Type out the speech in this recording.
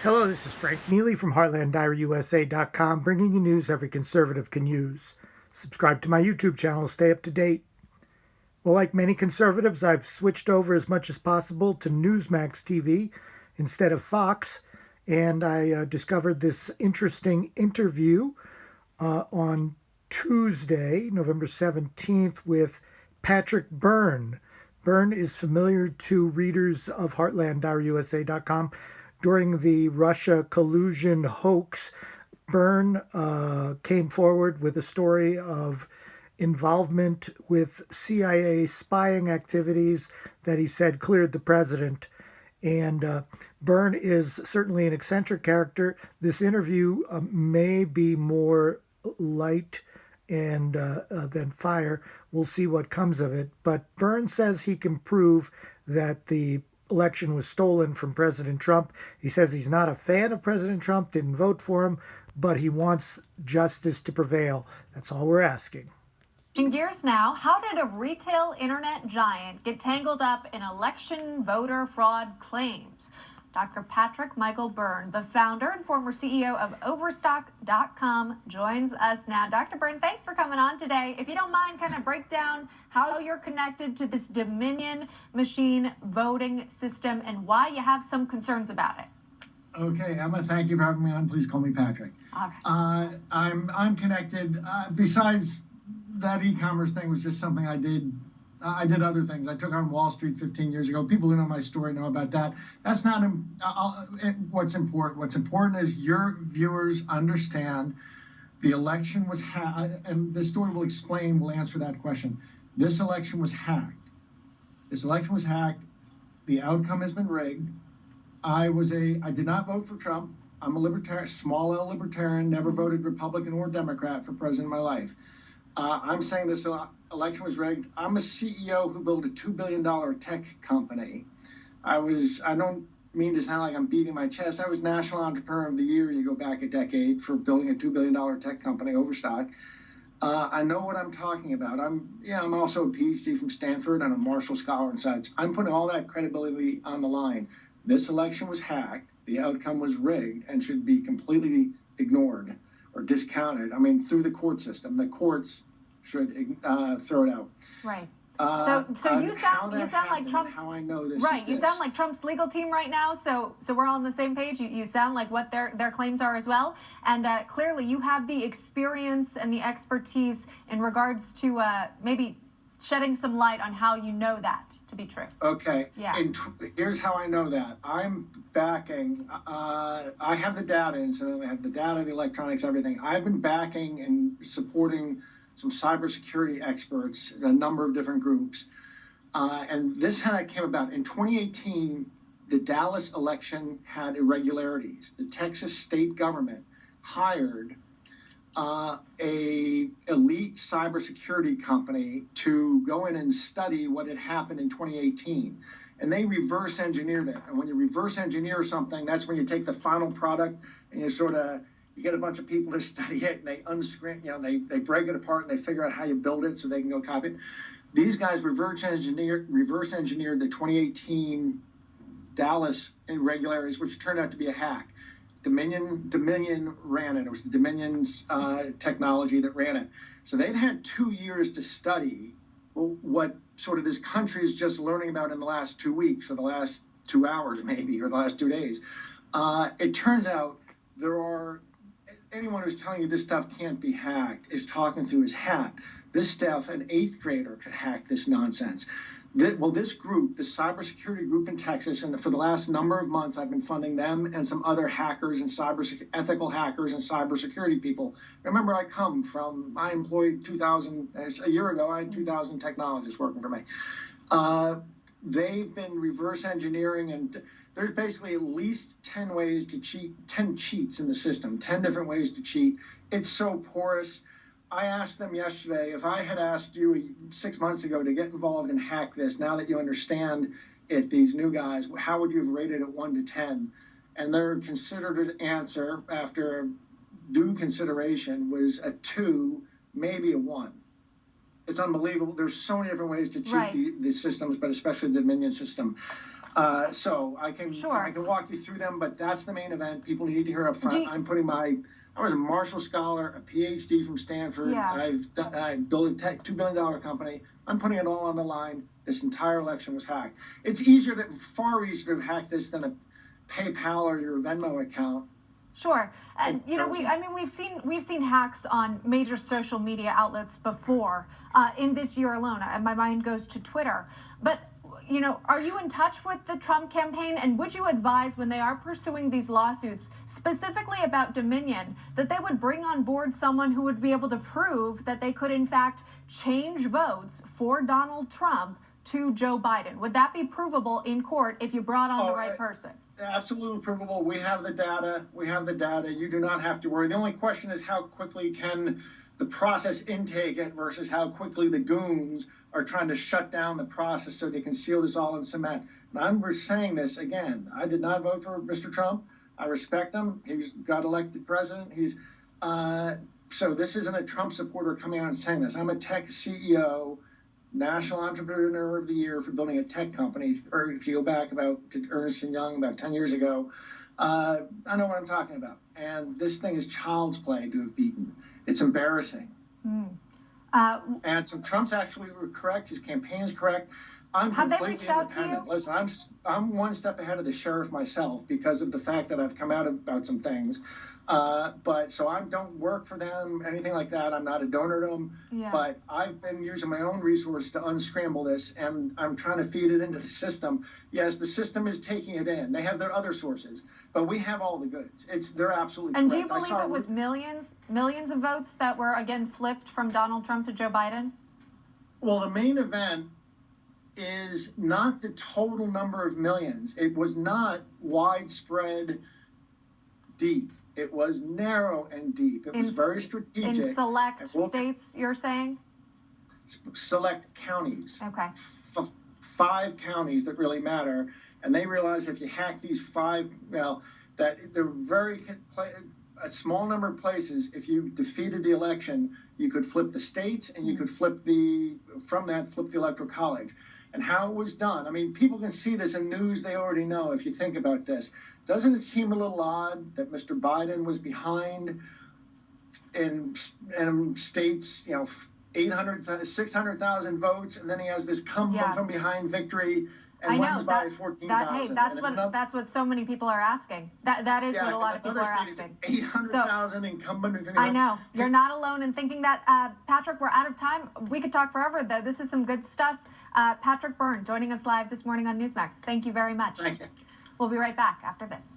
Hello, this is Frank Neely from HeartlandDiaryUSA.com, bringing you news every conservative can use. Subscribe to my YouTube channel to stay up to date. Well, like many conservatives, I've switched over as much as possible to Newsmax TV instead of Fox, and I discovered this interesting interview on Tuesday, November 17th, with Patrick Byrne. Byrne is familiar to readers of HeartlandDiaryUSA.com. During the Russia collusion hoax, Byrne came forward with a story of involvement with CIA spying activities that he said cleared the president. And Byrne is certainly an eccentric character. This interview may be more light and than fire. We'll see what comes of it. But Byrne says he can prove that the election was stolen from President Trump. He says he's not a fan of President Trump, didn't vote for him, but he wants justice to prevail. That's all we're asking. Changing gears now, how did a retail internet giant get tangled up in election voter fraud claims? Dr. Patrick Michael Byrne, the founder and former CEO of Overstock.com, joins us now. Dr. Byrne, thanks for coming on today. If you don't mind, kind of break down how you're connected to this Dominion machine voting system and why you have some concerns about it. Okay, Emma, thank you for having me on. Please call me Patrick. All right. I'm connected. Besides that e-commerce thing was just something I did. I did other things. I took on Wall Street 15 years ago. People who know my story know about that. That's not what's important. What's important is your viewers understand the election was hacked, and the story will explain, will answer that question. This election was hacked. This election was hacked. The outcome has been rigged. I did not vote for Trump. I'm a libertarian, small L libertarian, never voted Republican or Democrat for president in my life. I'm saying this election was rigged. I'm a CEO who built a $2 billion tech company. I don't mean to sound like I'm beating my chest. I was National Entrepreneur of the Year, you go back a decade, for building a $2 billion tech company, Overstock. I know what I'm talking about. I'm also a PhD from Stanford and a Marshall Scholar and such. I'm putting all that credibility on the line. This election was hacked. The outcome was rigged and should be completely ignored or discounted. I mean, through the court system. The courts should throw it out. Right. So you sound like Trump's. How I know this. Right. You sound like Trump's legal team right now. So we're all on the same page. You sound like what their claims are as well. And clearly, you have the experience and the expertise in regards to maybe shedding some light on how you know that to be true. Okay. Yeah. Here's how I know that. I'm backing. I have the data, and so I have the data, the electronics, everything. I've been backing and supporting some cybersecurity experts, a number of different groups. And this how it came about. In 2018, the Dallas election had irregularities. The Texas state government hired a elite cybersecurity company to go in and study what had happened in 2018. And they reverse engineered it. And when you reverse engineer something, that's when you take the final product and you get a bunch of people to study it, and they unscreen, they break it apart and they figure out how you build it so they can go copy it. These guys reverse engineered the 2018 Dallas irregularities, which turned out to be a hack. Dominion ran it. It was the Dominion's technology that ran it. So they've had 2 years to study what sort of this country is just learning about in the last 2 weeks, or the last 2 hours maybe, or the last 2 days. It turns out anyone who's telling you this stuff can't be hacked is talking through his hat. This stuff, an 8th grader could hack this nonsense. This group, the cybersecurity group in Texas, and for the last number of months, I've been funding them and some other hackers and ethical hackers and cybersecurity people. Remember, I employed 2,000, a year ago, I had 2,000 technologists working for me. They've been reverse engineering, and there's basically at least 10 ways to cheat, 10 cheats in the system, 10 different ways to cheat. It's so porous. I asked them yesterday, if I had asked you 6 months ago to get involved and hack this, now that you understand it, these new guys, how would you have rated it 1 to 10? And their considered answer, after due consideration, was a 2, maybe a 1. It's unbelievable. There's so many different ways to cheat the systems, but especially the Dominion system. So I can Sure. I can walk you through them, but that's the main event. People need to hear up front. Do I was a Marshall Scholar, a PhD from Stanford. Yeah. I built a $2 billion company. I'm putting it all on the line. This entire election was hacked. It's far easier to hack this than a PayPal or your Venmo account. Sure, and we've seen hacks on major social media outlets before in this year alone. My mind goes to Twitter, but are you in touch with the Trump campaign, and would you advise when they are pursuing these lawsuits, specifically about Dominion, that they would bring on board someone who would be able to prove that they could in fact change votes for Donald Trump to Joe Biden? Would that be provable in court if you brought on the right person? Absolutely provable. We have the data. You do not have to worry. The only question is how quickly can the process intake it versus how quickly the goons are trying to shut down the process so they can seal this all in cement. And I'm saying this again. I did not vote for Mr. Trump. I respect him. He's got elected president. So this isn't a Trump supporter coming out and saying this. I'm a tech CEO, National Entrepreneur of the Year for building a tech company. Or if you go back to Ernst & Young about 10 years ago, I know what I'm talking about. And this thing is child's play to have beaten. It's embarrassing. And so Trump's actually correct. His campaign's correct. Have they reached out to you? Listen, I'm one step ahead of the sheriff myself because of the fact that I've come out about some things. But so I don't work for them, anything like that. I'm not a donor to them. Yeah. But I've been using my own resource to unscramble this, and I'm trying to feed it into the system. Yes, the system is taking it in. They have their other sources, but we have all the goods. They're absolutely And correct. do you believe it was millions of votes that were again flipped from Donald Trump to Joe Biden? Well, the main event is not the total number of millions. It was not widespread deep. It was narrow and deep. It was very strategic. In select states, you're saying? Select counties. Okay. 5 counties that really matter. And they realized if you hack these 5, that they're a small number of places. If you defeated the election, you could flip the states and you could flip the electoral college. And how it was done. I mean, people can see this in news they already know if you think about this. Doesn't it seem a little odd that Mr. Biden was behind in states, 600,000 votes, and then he has this come from behind victory and wins by 14,000. That's what so many people are asking. That is what a lot of people are asking. 800,000 incumbent. I know. You're not alone in thinking that. Patrick, we're out of time. We could talk forever, though. This is some good stuff. Patrick Byrne joining us live this morning on Newsmax. Thank you very much. Thank you. We'll be right back after this.